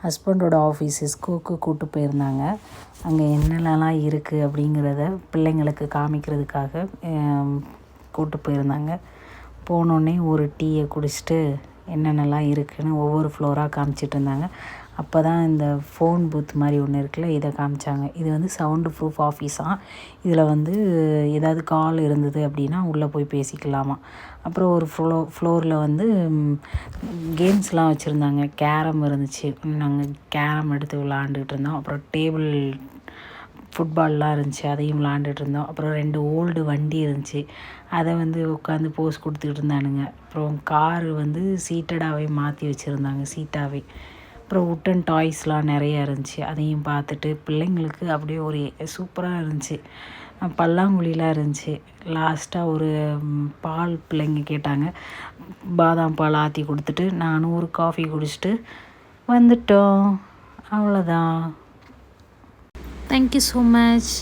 ஹஸ்பண்டோட ஆஃபீஸ் இஸ்கோவுக்கு கூப்பிட்டு போயிருந்தாங்க. அங்கே என்னென்னலாம் இருக்குது அப்படிங்கிறத பிள்ளைங்களுக்கு காமிக்கிறதுக்காக கூப்பிட்டு போயிருந்தாங்க. போனோடனே ஒரு டீயை குடிச்சிட்டு என்னென்னலாம் இருக்குதுன்னு ஒவ்வொரு ஃப்ளோராக காமிச்சிட்டு இருந்தாங்க. அப்போ தான் இந்த ஃபோன் பூத் மாதிரி ஒன்று இருக்குல்ல, இதை காமிச்சாங்க. இது வந்து சவுண்டு ப்ரூஃப் ஆஃபீஸாக. இதில் வந்து ஏதாவது கால் இருந்தது அப்படின்னா உள்ளே போய் பேசிக்கலாமா. அப்புறம் ஒரு ஃப்ளோரில் வந்து கேம்ஸ்லாம் வச்சுருந்தாங்க. கேரம் இருந்துச்சு. நாங்கள் கேரம் எடுத்து விளாண்டுக்கிட்டு இருந்தோம். அப்புறம் டேபிள் ஃபுட்பால்லாம் இருந்துச்சு, அதையும் விளாண்டுட்டு இருந்தோம். அப்புறம் 2 ஓல்டு வண்டி இருந்துச்சு, அதை வந்து உட்காந்து போஸ் கொடுத்துக்கிட்டு இருந்தானுங்க. அப்புறம் காரு வந்து சீட்டடாகவே மாற்றி வச்சுருந்தாங்க, சீட்டாகவே. அப்புறம் உட்டன் டாய்ஸ்லாம் நிறையா இருந்துச்சு, அதையும் பார்த்துட்டு பிள்ளைங்களுக்கு அப்படியே ஒரு சூப்பராக இருந்துச்சு. பல்லாங்குழிலாம் இருந்துச்சு. லாஸ்ட்டாக ஒரு பால் பிள்ளைங்க கேட்டாங்க. பாதாம் பால் ஆற்றி கொடுத்துட்டு நானும் ஒரு காஃபி குடிச்சிட்டு வந்துட்டோம். அவ்வளோதான். Thank you so much.